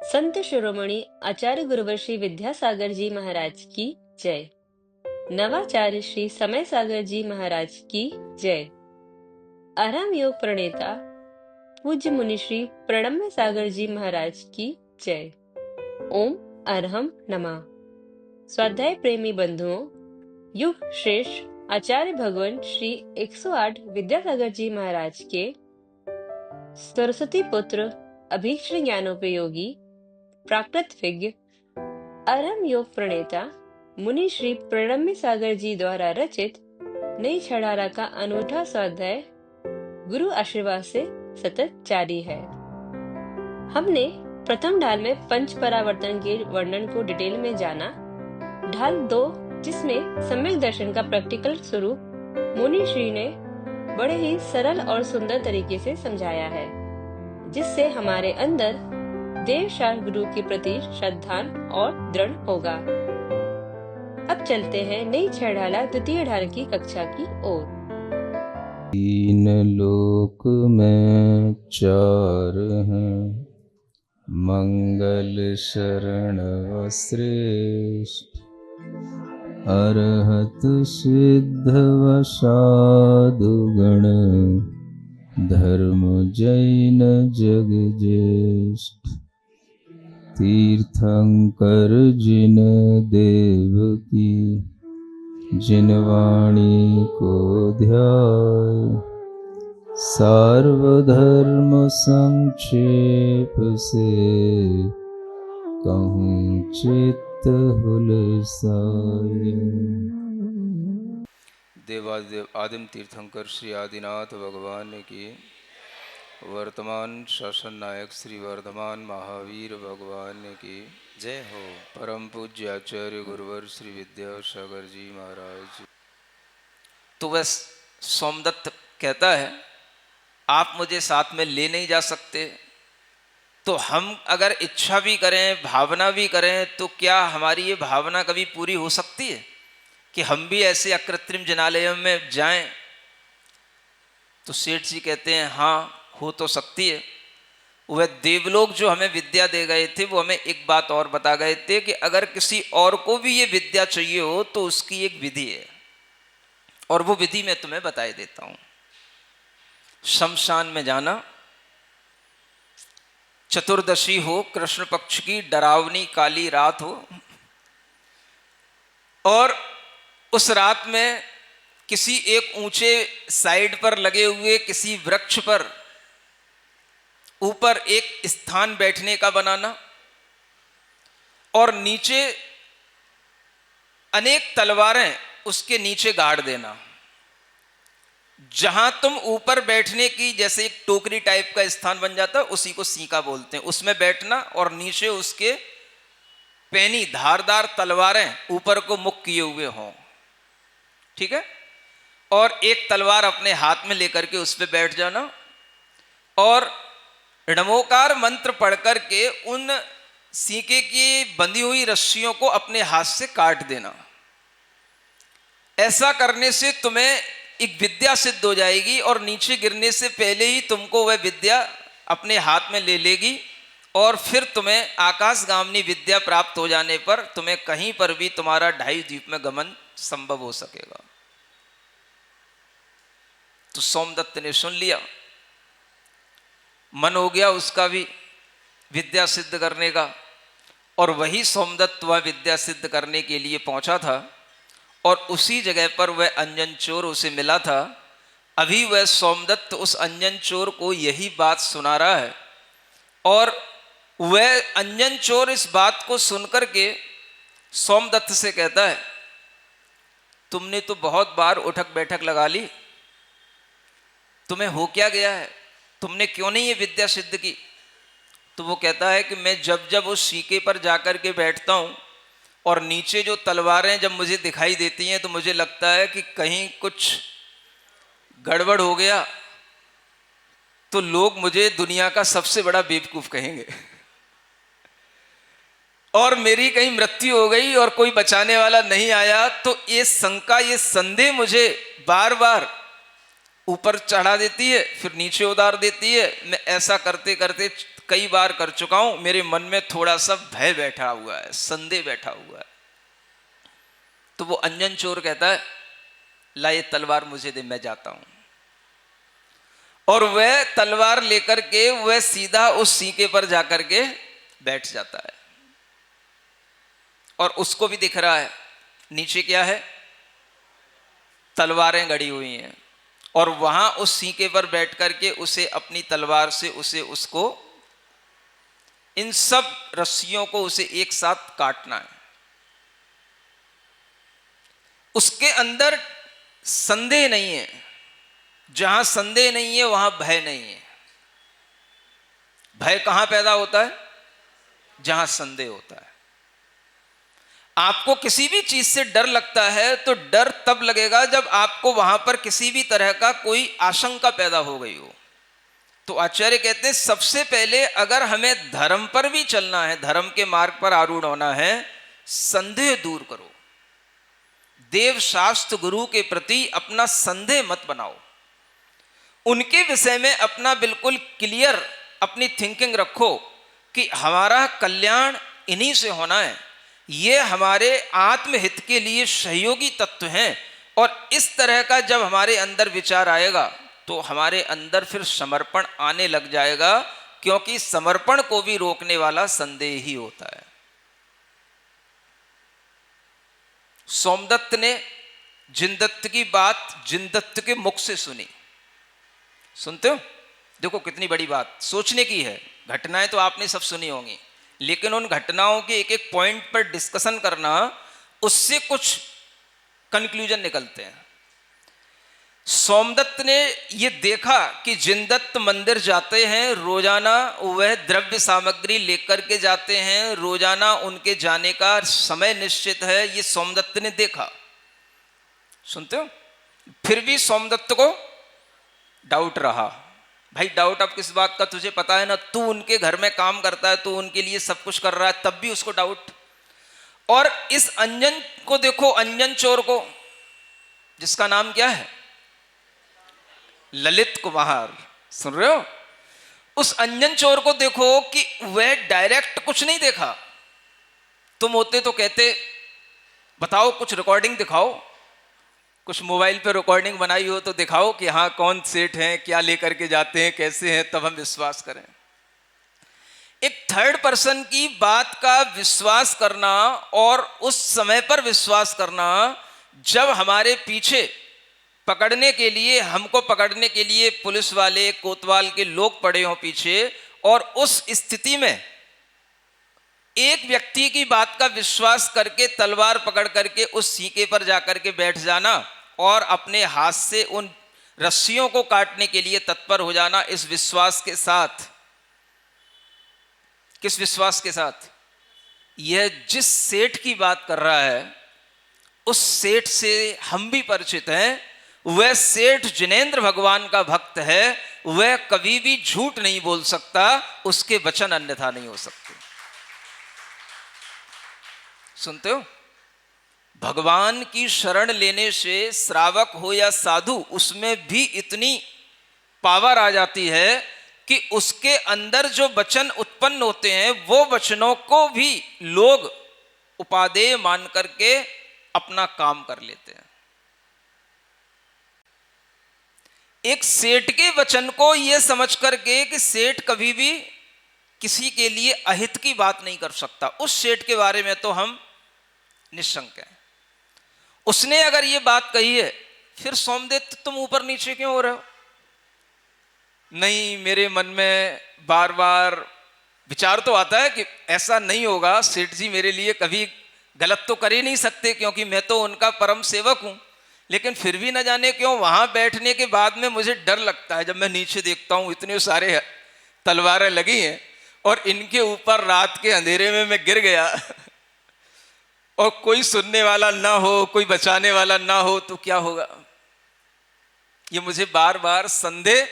संत शिरोमणि आचार्य गुरुवर श्री विद्यासागर जी महाराज की जय। नवाचार्य श्री समय सागर जी महाराज की जय। आराम योग प्रणेता पूज्य मुनि श्री प्रणम्य सागर जी महाराज की जय। ओम अरहम नमः। स्वाध्याय प्रेमी बंधुओं, युग श्रेष्ठ आचार्य भगवान श्री 108 विद्यासागर जी महाराज के सरस्वती पुत्र अभीक्ष्ण ज्ञानोपयोगी प्राकृत विज्ञ अरहम योग प्रणेता मुनि श्री प्रणम्य सागर जी द्वारा रचित नई छड़ारा का अनूठा स्वाध्याय गुरु आशीर्वाद से सतत जारी है। हमने प्रथम ढाल में पंच परावर्तन के वर्णन को डिटेल में जाना। ढाल 2, जिसमें सम्यक दर्शन का प्रैक्टिकल स्वरूप मुनि श्री ने बड़े ही सरल और सुंदर तरीके से समझाया है, जिससे हमारे अंदर देव शास्त्र गुरु के प्रति श्रद्धा और दृढ़ होगा। अब चलते हैं नई छड़ाला द्वितीय ढाल की कक्षा की ओर। तीन लोक में चार हैं, मंगल शरण श्रेष्ठ, अरहत सिद्ध वसादु गण, धर्म जैन जग ज्येष्ठ। तीर्थंकर जिन देव की, जिन वाणी को ध्याय, सार्वधर्म संक्षेप से, कहूँ चित्त हुलसाए। देवादिदेव आदिम तीर्थंकर श्री आदिनाथ भगवान की, वर्तमान शासन नायक श्री वर्धमान महावीर भगवान की जय हो। परम पूज्य आचार्य गुरुवर श्री विद्यासागर जी महाराज। तो वह सोमदत्त कहता है, आप मुझे साथ में ले नहीं जा सकते, तो हम अगर इच्छा भी करें, भावना भी करें, तो क्या हमारी ये भावना कभी पूरी हो सकती है कि हम भी ऐसे अकृत्रिम जिनालय में जाएं? तो सेठ जी कहते हैं, हाँ हो तो सकती है। वह देवलोक जो हमें विद्या दे गए थे, वो हमें एक बात और बता गए थे कि अगर किसी और को भी ये विद्या चाहिए हो तो उसकी एक विधि है, और वो विधि मैं तुम्हें बताए देता हूं। शमशान में जाना, चतुर्दशी हो, कृष्ण पक्ष की डरावनी काली रात हो, और उस रात में किसी एक ऊंचे साइड पर लगे हुए किसी वृक्ष पर ऊपर एक स्थान बैठने का बनाना, और नीचे अनेक तलवारें उसके नीचे गाड़ देना। जहां तुम ऊपर बैठने की जैसे एक टोकरी टाइप का स्थान बन जाता है, उसी को सीका बोलते हैं, उसमें बैठना, और नीचे उसके पैनी धारदार तलवारें ऊपर को मुख किए हुए हों, ठीक है। और एक तलवार अपने हाथ में लेकर के उस पर बैठ जाना, और णमोकार मंत्र पढ़ करके उन सीके की बंधी हुई रस्सियों को अपने हाथ से काट देना। ऐसा करने से तुम्हें एक विद्या सिद्ध हो जाएगी, और नीचे गिरने से पहले ही तुमको वह विद्या अपने हाथ में ले लेगी, और फिर तुम्हें आकाशगामिनी विद्या प्राप्त हो जाने पर तुम्हें कहीं पर भी तुम्हारा ढाई द्वीप में गमन संभव हो सकेगा। तो सोमदत्त ने सुन लिया, मन हो गया उसका भी विद्या सिद्ध करने का, और वही सोमदत्त वह विद्या सिद्ध करने के लिए पहुंचा था, और उसी जगह पर वह अंजन चोर उसे मिला था। अभी वह सोमदत्त उस अंजन चोर को यही बात सुना रहा है, और वह अंजन चोर इस बात को सुनकर के सोमदत्त से कहता है, तुमने तो बहुत बार उठक बैठक लगा ली, तुम्हें हो क्या गया है, तुमने क्यों नहीं ये विद्या सिद्ध की? तो वो कहता है कि मैं जब जब उस सीके पर जाकर के बैठता हूं, और नीचे जो तलवारें जब मुझे दिखाई देती हैं, तो मुझे लगता है कि कहीं कुछ गड़बड़ हो गया तो लोग मुझे दुनिया का सबसे बड़ा बेवकूफ कहेंगे, और मेरी कहीं मृत्यु हो गई और कोई बचाने वाला नहीं आया, तो ये शंका, ये संदेह मुझे बार बार ऊपर चढ़ा देती है, फिर नीचे उतार देती है। मैं ऐसा करते करते कई बार कर चुका हूं, मेरे मन में थोड़ा सा भय बैठा हुआ है, संदेह बैठा हुआ है। तो वो अंजन चोर कहता है, ला ये तलवार मुझे दे, मैं जाता हूं। और वह तलवार लेकर के वह सीधा उस सीके पर जाकर के बैठ जाता है। और उसको भी दिख रहा है नीचे क्या है, तलवारें गड़ी हुई हैं। और वहां उस सीके पर बैठ करके उसे अपनी तलवार से उसको इन सब रस्सियों को उसे एक साथ काटना है। उसके अंदर संदेह नहीं है, जहां संदेह नहीं है वहां भय नहीं है। भय कहां पैदा होता है, जहां संदेह होता है। आपको किसी भी चीज से डर लगता है तो डर तब लगेगा जब आपको वहां पर किसी भी तरह का कोई आशंका पैदा हो गई हो। तो आचार्य कहते हैं सबसे पहले अगर हमें धर्म पर भी चलना है, धर्म के मार्ग पर आरूढ़ होना है, संदेह दूर करो। देव शास्त्र गुरु के प्रति अपना संदेह मत बनाओ। उनके विषय में अपना बिल्कुल क्लियर अपनी थिंकिंग रखो कि हमारा कल्याण इन्हीं से होना है, ये हमारे आत्महित के लिए सहयोगी तत्व हैं। और इस तरह का जब हमारे अंदर विचार आएगा तो हमारे अंदर फिर समर्पण आने लग जाएगा, क्योंकि समर्पण को भी रोकने वाला संदेह ही होता है। सोमदत्त ने जिनदत्त की बात जिनदत्त के मुख से सुनी। सुनते हो, देखो कितनी बड़ी बात सोचने की है। घटनाएं तो आपने सब सुनी होंगी, लेकिन उन घटनाओं के एक एक पॉइंट पर डिस्कशन करना, उससे कुछ कंक्लूजन निकलते हैं। सोमदत्त ने ये देखा कि जिनदत्त मंदिर जाते हैं रोजाना, वह द्रव्य सामग्री लेकर के जाते हैं, रोजाना उनके जाने का समय निश्चित है, ये सोमदत्त ने देखा। सुनते हो, फिर भी सोमदत्त को डाउट रहा। भाई डाउट अब किस बात का, तुझे पता है ना, तू उनके घर में काम करता है, तू उनके लिए सब कुछ कर रहा है, तब भी उसको डाउट। और इस अंजन को देखो, अंजन चोर को, जिसका नाम क्या है, ललित कुमार। सुन रहे हो, उस अंजन चोर को देखो कि वह डायरेक्ट कुछ नहीं देखा। तुम होते तो कहते बताओ, कुछ रिकॉर्डिंग दिखाओ, कुछ मोबाइल पे रिकॉर्डिंग बनाई हो तो दिखाओ कि हाँ कौन सेठ हैं, क्या लेकर के जाते हैं, कैसे हैं, तब हम विश्वास करें। एक थर्ड पर्सन की बात का विश्वास करना और उस समय पर विश्वास करना, जब हमारे पीछे पकड़ने के लिए, हमको पकड़ने के लिए पुलिस वाले, कोतवाल के लोग पड़े हों पीछे, और उस स्थिति में एक व्यक्ति की बात का विश्वास करके तलवार पकड़ करके उस सीके पर जाकर के बैठ जाना और अपने हाथ से उन रस्सियों को काटने के लिए तत्पर हो जाना, इस विश्वास के साथ। किस विश्वास के साथ? यह जिस सेठ की बात कर रहा है उस सेठ से हम भी परिचित हैं। वह सेठ जिनेंद्र भगवान का भक्त है, वह कभी भी झूठ नहीं बोल सकता, उसके वचन अन्यथा नहीं हो सकते। सुनते हो, भगवान की शरण लेने से श्रावक हो या साधु, उसमें भी इतनी पावर आ जाती है कि उसके अंदर जो वचन उत्पन्न होते हैं वो वचनों को भी लोग उपादेय मान करके अपना काम कर लेते हैं। एक सेठ के वचन को यह समझ करके कि सेठ कभी भी किसी के लिए अहित की बात नहीं कर सकता, उस सेठ के बारे में तो हम निशंक हैं। उसने अगर ये बात कही है, फिर सोमदत्त तुम ऊपर नीचे क्यों हो रहे हो? नहीं, मेरे मन में बार बार विचार तो आता है कि ऐसा नहीं होगा, सेठ जी मेरे लिए कभी गलत तो कर ही नहीं सकते, क्योंकि मैं तो उनका परम सेवक हूं। लेकिन फिर भी न जाने क्यों वहां बैठने के बाद में मुझे डर लगता है। जब मैं नीचे देखता हूं इतने सारे तलवारें लगी हैं और इनके ऊपर रात के अंधेरे में मैं गिर गया और कोई सुनने वाला ना हो, कोई बचाने वाला ना हो, तो क्या होगा? ये मुझे बार बार संदेह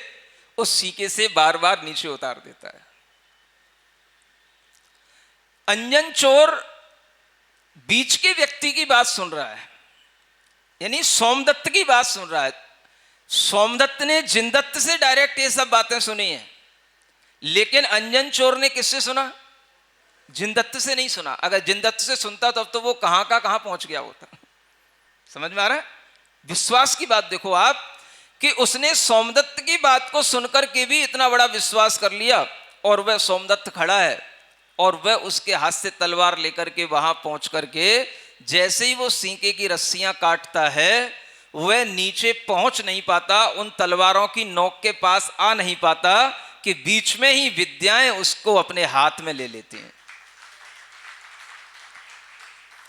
उस सीके से बार बार नीचे उतार देता है। अंजन चोर बीच के व्यक्ति की बात सुन रहा है, यानी सोमदत्त की बात सुन रहा है। सोमदत्त ने जिनदत्त से डायरेक्ट ये सब बातें सुनी हैं, लेकिन अंजन चोर ने किससे सुना? जिनदत्त से नहीं सुना। अगर जिनदत्त से सुनता तब तो वो कहां का कहां पहुंच गया होता। समझ में आ रहा है? विश्वास की बात देखो आप, कि उसने सोमदत्त की बात को सुनकर के भी इतना बड़ा विश्वास कर लिया, और वह सोमदत्त खड़ा है और वह उसके हाथ से तलवार लेकर के वहां पहुंच करके जैसे ही वो सींके की रस्सियां काटता है, वह नीचे पहुंच नहीं पाता, उन तलवारों की नोक के पास आ नहीं पाता कि बीच में ही विद्याएं उसको अपने हाथ में ले लेती हैं।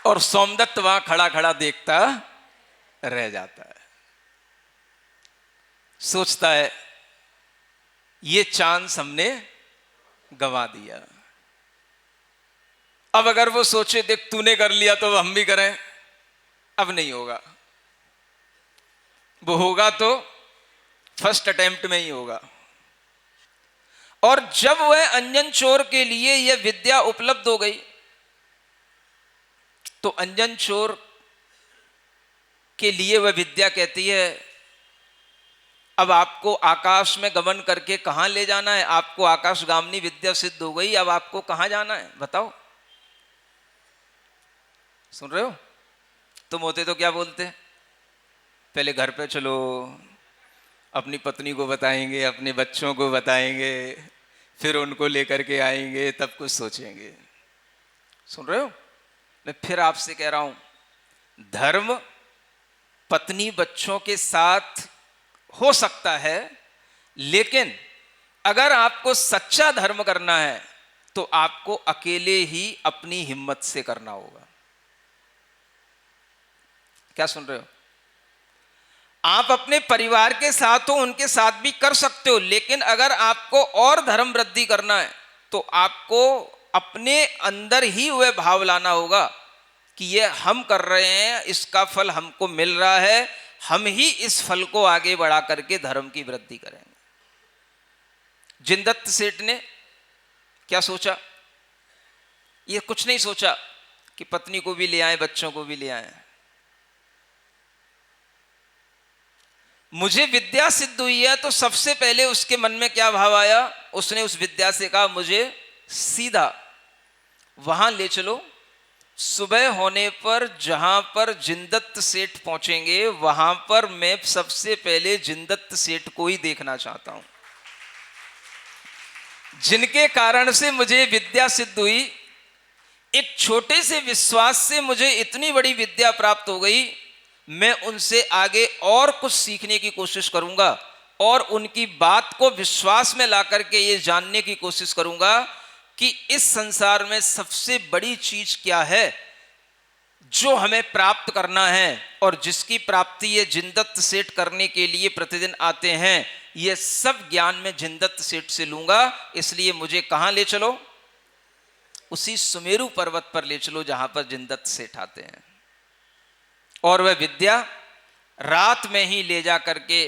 और सोमदत्त वहां खड़ा खड़ा देखता रह जाता है, सोचता है ये चांस हमने गंवा दिया। अब अगर वो सोचे देख तूने कर लिया तो हम भी करें, अब नहीं होगा। वो होगा तो फर्स्ट अटेम्प्ट में ही होगा। और जब वह अंजन चोर के लिए यह विद्या उपलब्ध हो गई, तो अंजन चोर के लिए वह विद्या कहती है अब आपको आकाश में गमन करके कहां ले जाना है? आपको आकाशगामिनी विद्या सिद्ध हो गई, अब आपको कहां जाना है बताओ? सुन रहे हो? तुम होते तो क्या बोलते? पहले घर पे चलो, अपनी पत्नी को बताएंगे, अपने बच्चों को बताएंगे, फिर उनको लेकर के आएंगे, तब कुछ सोचेंगे। सुन रहे हो? मैं फिर आपसे कह रहा हूं, धर्म पत्नी बच्चों के साथ हो सकता है, लेकिन अगर आपको सच्चा धर्म करना है तो आपको अकेले ही अपनी हिम्मत से करना होगा। क्या सुन रहे हो? आप अपने परिवार के साथ हो, उनके साथ भी कर सकते हो, लेकिन अगर आपको और धर्म वृद्धि करना है तो आपको अपने अंदर ही वह भाव लाना होगा कि ये हम कर रहे हैं, इसका फल हमको मिल रहा है, हम ही इस फल को आगे बढ़ा करके धर्म की वृद्धि करेंगे। जिनदत्त सेठ ने क्या सोचा? ये कुछ नहीं सोचा कि पत्नी को भी ले आए, बच्चों को भी ले आए। मुझे विद्या सिद्ध हुई है, तो सबसे पहले उसके मन में क्या भाव आया? उसने उस विद्या से कहा मुझे सीधा वहां ले चलो, सुबह होने पर जहां पर जिनदत्त सेठ पहुंचेंगे वहां पर मैं सबसे पहले जिनदत्त सेठ को ही देखना चाहता हूं, जिनके कारण से मुझे विद्या सिद्ध हुई। एक छोटे से विश्वास से मुझे इतनी बड़ी विद्या प्राप्त हो गई। मैं उनसे आगे और कुछ सीखने की कोशिश करूंगा और उनकी बात को विश्वास में ला करके ये जानने की कोशिश करूंगा कि इस संसार में सबसे बड़ी चीज क्या है जो हमें प्राप्त करना है, और जिसकी प्राप्ति ये जिनदत्त सेठ करने के लिए प्रतिदिन आते हैं। ये सब ज्ञान मैं जिनदत्त सेठ से लूंगा। इसलिए मुझे कहां ले चलो? उसी सुमेरु पर्वत पर ले चलो जहां पर जिनदत्त सेठ आते हैं। और वह विद्या रात में ही ले जा करके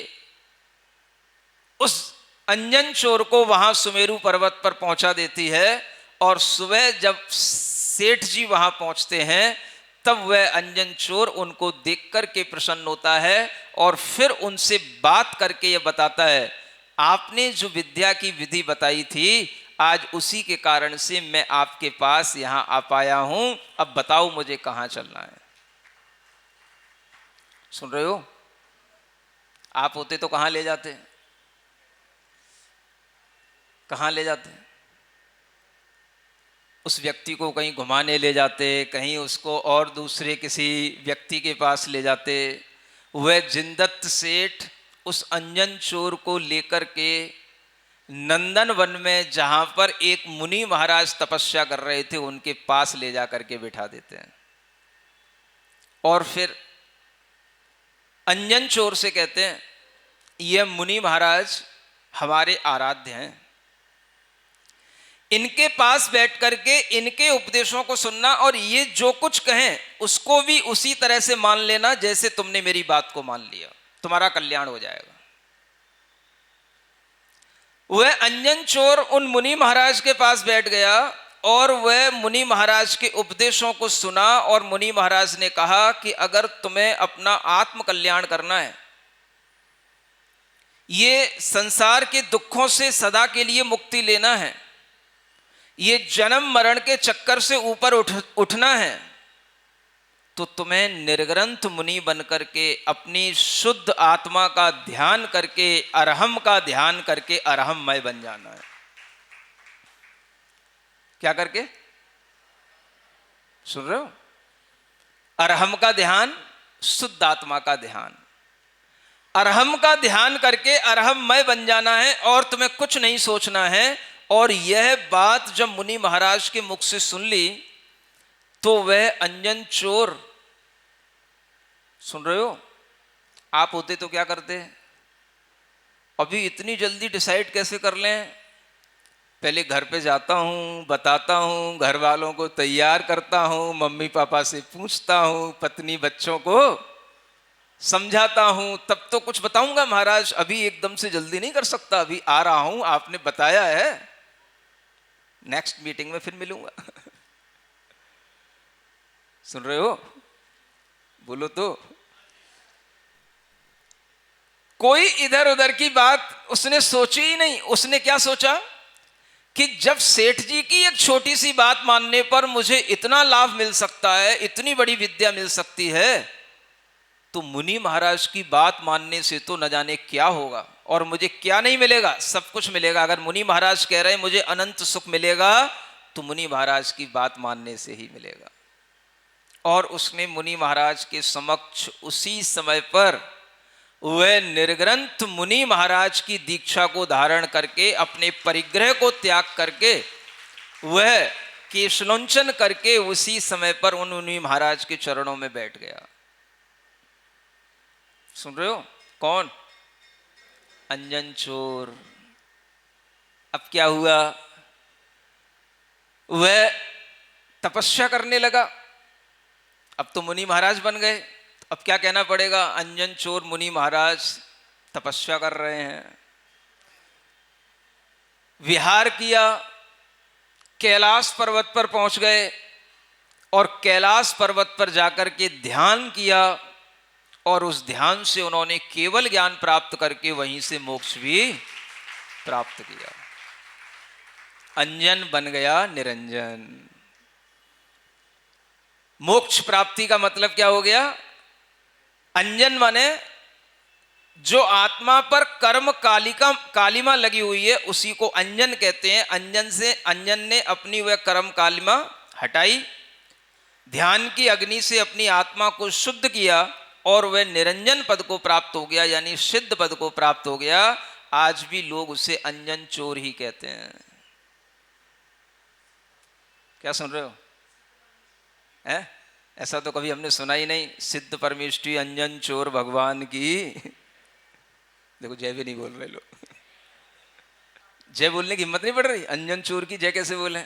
उस अंजन चोर को वहां सुमेरु पर्वत पर पहुंचा देती है। और सुबह जब सेठ जी वहां पहुंचते हैं तब वह अंजन चोर उनको देख करके प्रसन्न होता है और फिर उनसे बात करके यह बताता है आपने जो विद्या की विधि बताई थी, आज उसी के कारण से मैं आपके पास यहां आ पाया हूं। अब बताओ मुझे कहां चलना है? सुन रहे हो? आप होते तो कहां ले जाते? कहां ले जाते? उस व्यक्ति को कहीं घुमाने ले जाते, कहीं उसको और दूसरे किसी व्यक्ति के पास ले जाते। वह जिनदत्त सेठ उस अंजन चोर को लेकर के नंदन वन में जहां पर एक मुनि महाराज तपस्या कर रहे थे उनके पास ले जा करके बिठा देते हैं। और फिर अंजन चोर से कहते हैं ये मुनि महाराज हमारे आराध्य हैं, इनके पास बैठ करके इनके उपदेशों को सुनना और ये जो कुछ कहें उसको भी उसी तरह से मान लेना जैसे तुमने मेरी बात को मान लिया, तुम्हारा कल्याण हो जाएगा। वह अंजन चोर उन मुनि महाराज के पास बैठ गया और वह मुनि महाराज के उपदेशों को सुना। और मुनि महाराज ने कहा कि अगर तुम्हें अपना आत्म कल्याण करना है, ये संसार के दुखों से सदा के लिए मुक्ति लेना है, ये जन्म मरण के चक्कर से ऊपर उठना है, तो तुम्हें निर्ग्रंथ मुनि बन करके अपनी शुद्ध आत्मा का ध्यान करके, अरहम का ध्यान करके अरहममय बन जाना है। क्या करके? सुन रहे हो? अरहम का ध्यान, शुद्ध आत्मा का ध्यान, अरहम का ध्यान करके अरहममय बन जाना है और तुम्हें कुछ नहीं सोचना है। और यह बात जब मुनि महाराज के मुख से सुन ली तो वह अंजन चोर, सुन रहे हो, आप होते तो क्या करते? अभी इतनी जल्दी डिसाइड कैसे कर लें? पहले घर पे जाता हूँ, बताता हूँ, घर वालों को तैयार करता हूँ, मम्मी पापा से पूछता हूँ, पत्नी बच्चों को समझाता हूँ, तब तो कुछ बताऊंगा महाराज। अभी एकदम से जल्दी नहीं कर सकता, अभी आ रहा हूँ, आपने बताया है, नेक्स्ट मीटिंग में फिर मिलूंगा। सुन रहे हो? बोलो तो। कोई इधर उधर की बात उसने सोची ही नहीं। उसने क्या सोचा कि जब सेठ जी की एक छोटी सी बात मानने पर मुझे इतना लाभ मिल सकता है, इतनी बड़ी विद्या मिल सकती है, तो मुनि महाराज की बात मानने से तो न जाने क्या होगा और मुझे क्या नहीं मिलेगा, सब कुछ मिलेगा। अगर मुनि महाराज कह रहे हैं मुझे अनंत सुख मिलेगा, तो मुनि महाराज की बात मानने से ही मिलेगा। और उसने मुनि महाराज के समक्ष उसी समय पर वह निर्ग्रंथ मुनि महाराज की दीक्षा को धारण करके, अपने परिग्रह को त्याग करके, वह केशलोंचन करके उसी समय पर उन मुनि महाराज के चरणों में बैठ गया। सुन रहे हो? कौन? अंजन चोर। अब क्या हुआ? वह तपस्या करने लगा। अब तो मुनि महाराज बन गए, अब क्या कहना पड़ेगा? अंजन चोर मुनि महाराज तपस्या कर रहे हैं। विहार किया, कैलाश पर्वत पर पहुंच गए और कैलाश पर्वत पर जाकर के ध्यान किया और उस ध्यान से उन्होंने केवल ज्ञान प्राप्त करके वहीं से मोक्ष भी प्राप्त किया। अंजन बन गया निरंजन। मोक्ष प्राप्ति का मतलब क्या हो गया? अंजन माने जो आत्मा पर कर्म कालिमा लगी हुई है उसी को अंजन कहते हैं। अंजन ने अपनी वह कर्म कालिमा हटाई, ध्यान की अग्नि से अपनी आत्मा को शुद्ध किया और वह निरंजन पद को प्राप्त हो गया, यानी सिद्ध पद को प्राप्त हो गया। आज भी लोग उसे अंजन चोर ही कहते हैं। क्या सुन रहे हो? है? ऐसा तो कभी हमने सुना ही नहीं। सिद्ध परमेष्ठी अंजन चोर भगवान की। देखो जय भी नहीं बोल रहे लोग। जय बोलने की हिम्मत नहीं पड़ रही। अंजन चोर की जय कैसे बोले?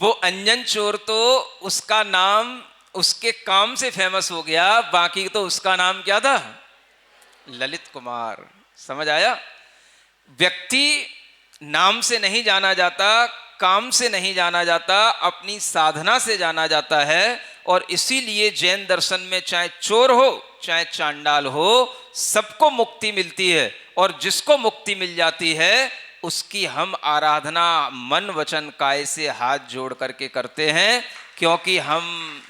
वो अंजन चोर तो उसका नाम उसके काम से फेमस हो गया, बाकी तो उसका नाम क्या था? ललित कुमार। समझ आया? व्यक्ति नाम से नहीं जाना जाता, काम से नहीं जाना जाता, अपनी साधना से जाना जाता है। और इसीलिए जैन दर्शन में चाहे चोर हो चाहे चांडाल हो, सबको मुक्ति मिलती है। और जिसको मुक्ति मिल जाती है उसकी हम आराधना मन वचन काय से हाथ जोड़ करके करते हैं, क्योंकि हम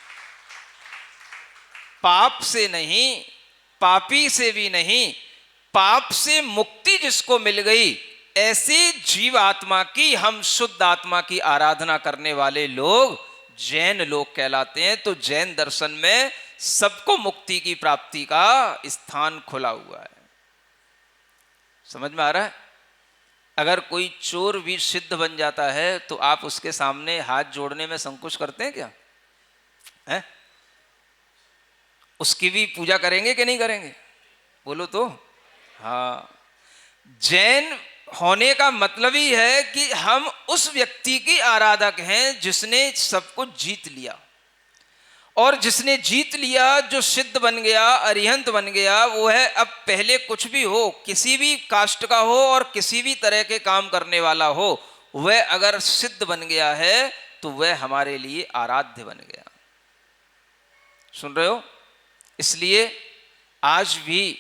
पाप से नहीं, पापी से भी नहीं, पाप से मुक्ति जिसको मिल गई, ऐसे जीव आत्मा की, हम शुद्ध आत्मा की आराधना करने वाले लोग जैन लोग कहलाते हैं। तो जैन दर्शन में सबको मुक्ति की प्राप्ति का स्थान खुला हुआ है। समझ में आ रहा है? अगर कोई चोर भी सिद्ध बन जाता है तो आप उसके सामने हाथ जोड़ने में संकोच करते हैं क्या? है? उसकी भी पूजा करेंगे कि नहीं करेंगे? बोलो तो। हाँ, जैन होने का मतलब ही है कि हम उस व्यक्ति की आराधक हैं जिसने सब कुछ जीत लिया। और जिसने जीत लिया, जो सिद्ध बन गया, अरिहंत बन गया, वो है अब पहले कुछ भी हो, किसी भी कास्ट का हो और किसी भी तरह के काम करने वाला हो, वह अगर सिद्ध बन गया है तो वह हमारे लिए आराध्य बन गया। सुन रहे हो? इसलिए आज भी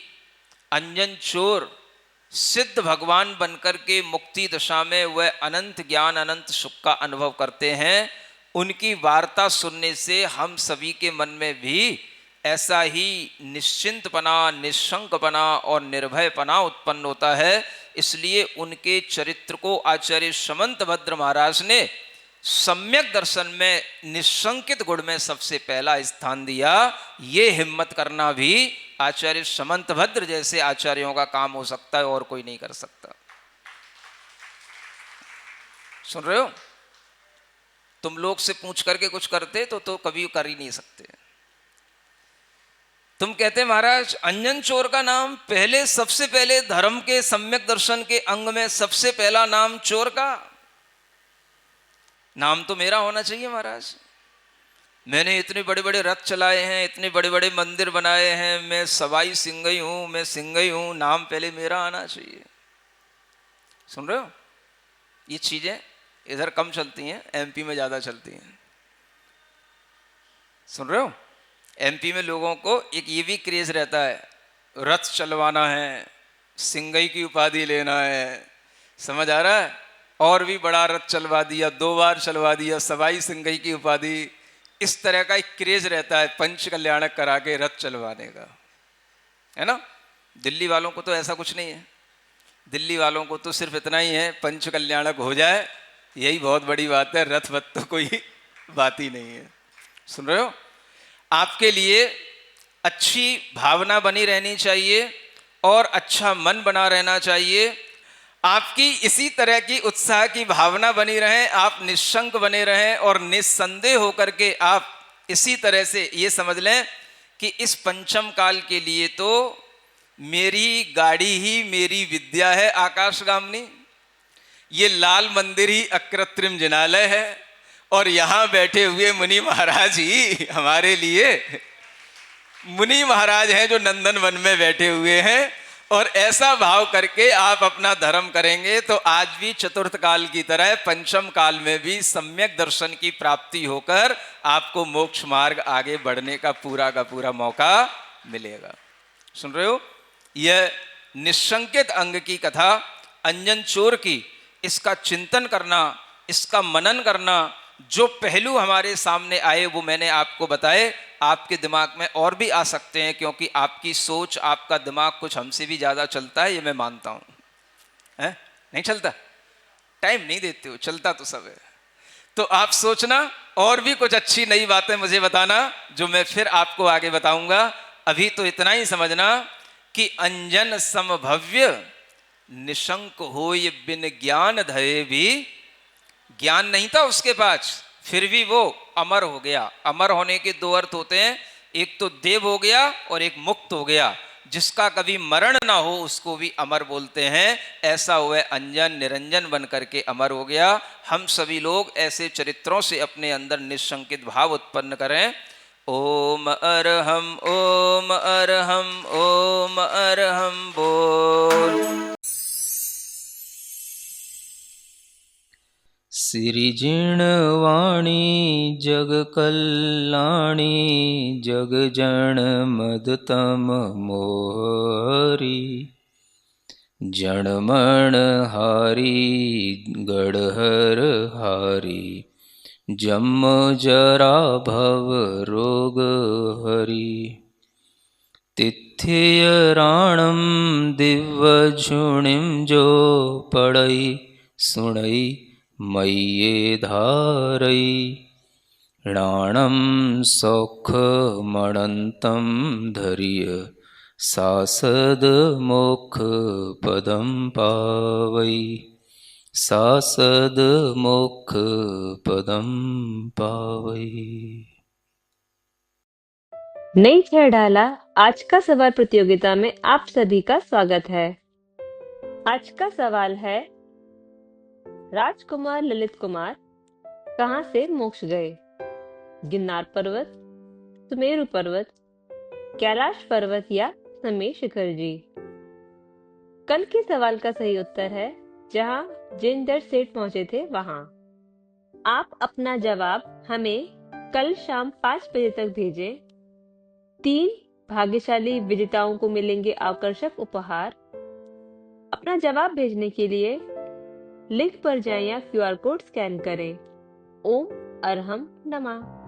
अंजन चोर सिद्ध भगवान बनकर के मुक्ति दशा में वह अनंत ज्ञान अनंत सुख का अनुभव करते हैं। उनकी वार्ता सुनने से हम सभी के मन में भी ऐसा ही निश्चिंतपना, निशंकपना और निर्भयपना उत्पन्न होता है। इसलिए उनके चरित्र को आचार्य समंतभद्र महाराज ने सम्यक दर्शन में निशंकित गुण में सबसे पहला स्थान दिया। ये हिम्मत करना भी आचार्य समंतभद्र जैसे आचार्यों का काम हो सकता है, और कोई नहीं कर सकता। सुन रहे हो? तुम लोग से पूछ करके कुछ करते तो कभी कर ही नहीं सकते। तुम कहते महाराज अंजन चोर का नाम पहले, सबसे पहले धर्म के सम्यक दर्शन के अंग में सबसे पहला नाम चोर का, नाम तो मेरा होना चाहिए महाराज। मैंने इतने बड़े बड़े रथ चलाए हैं, इतने बड़े बड़े मंदिर बनाए हैं, मैं सवाई सिंगई हूं, मैं सिंगई हूं, नाम पहले मेरा आना चाहिए। सुन रहे हो? ये चीजें इधर कम चलती हैं, एमपी में ज्यादा चलती हैं। सुन रहे हो? एमपी में लोगों को एक ये भी क्रेज रहता है, रथ चलवाना है, सिंगई की उपाधि लेना है। समझ आ रहा है? और भी बड़ा रथ चलवा दिया, 2 बार चलवा दिया, सवाई सिंगई की उपाधि। इस तरह का एक क्रेज रहता है पंच कल्याणक करा के रथ चलवाने का, है ना? दिल्ली वालों को तो ऐसा कुछ नहीं है। दिल्ली वालों को तो सिर्फ इतना ही है, पंच कल्याणक हो जाए, यही बहुत बड़ी बात है। रथ वत तो कोई बात ही नहीं है। सुन रहे हो? आपके लिए अच्छी भावना बनी रहनी चाहिए और अच्छा मन बना रहना चाहिए। आपकी इसी तरह की उत्साह की भावना बनी रहे, आप निशंक बने रहें और निस्संदेह होकर के आप इसी तरह से ये समझ लें कि इस पंचम काल के लिए तो मेरी गाड़ी ही मेरी विद्या है आकाशगामिनी। ये लाल मंदिर ही अकृत्रिम जिनालय है और यहाँ बैठे हुए मुनि महाराज ही हमारे लिए मुनि महाराज हैं जो नंदन वन में बैठे हुए हैं। और ऐसा भाव करके आप अपना धर्म करेंगे तो आज भी चतुर्थ काल की तरह पंचम काल में भी सम्यक दर्शन की प्राप्ति होकर आपको मोक्ष मार्ग आगे बढ़ने का पूरा मौका मिलेगा। सुन रहे हो? यह निशंकित अंग की कथा अंजन चोर की, इसका चिंतन करना, इसका मनन करना, जो पहलू हमारे सामने आए वो मैंने आपको बताए। आपके दिमाग में और भी आ सकते हैं क्योंकि आपकी सोच, आपका दिमाग कुछ हमसे भी ज़्यादा चलता है, ये मैं मानता हूँ। है? नहीं चलता? टाइम नहीं देते हो, चलता तो सब है। तो आप सोचना और भी कुछ अच्छी नई बातें मुझे बताना जो मैं फिर आपको आगे बताऊंगा। अभी तो इतना ही समझना कि अंजन समभव्य निशंक होय बिन ज्ञान धये भी। ज्ञान नहीं था उसके पास, फिर भी वो अमर हो गया। अमर होने के 2 अर्थ होते हैं, एक तो देव हो गया और एक मुक्त हो गया। जिसका कभी मरण ना हो उसको भी अमर बोलते हैं। ऐसा वह अंजन निरंजन बन करके अमर हो गया। हम सभी लोग ऐसे चरित्रों से अपने अंदर निशंकित भाव उत्पन्न करें। ओम अरहम, ओम अरहम, ओम अरहम बोल। सिरिजिणवाणी जग कल्याणी जग जन मदतम मोहरी जनमण हारी गढ़हर हारी जम जरा भव रोग हरी तिथ्य राणम दिव्य झुणिम जो पड़ई सुणई मय्ये धारई राणम सौख मणंतम धर्य सासद मोक्ष पदम पावई सासद मोक्ष पदम पावई। नई छह डाला आज का सवाल प्रतियोगिता में आप सभी का स्वागत है। आज का सवाल है, राजकुमार ललित कुमार कहां से मोक्ष गए? गिरनार पर्वत, सुमेरु पर्वत, कैलाश पर्वत या समेर शिखर जी? कल के सवाल का सही उत्तर है जहां जिंदर सेठ पहुंचे थे वहां। आप अपना जवाब हमें कल शाम 5 बजे तक भेजें। 3 भाग्यशाली विजेताओं को मिलेंगे आकर्षक उपहार। अपना जवाब भेजने के लिए लिंक पर जाएं या क्यूआर कोड स्कैन करें। ओम अरहम नमः।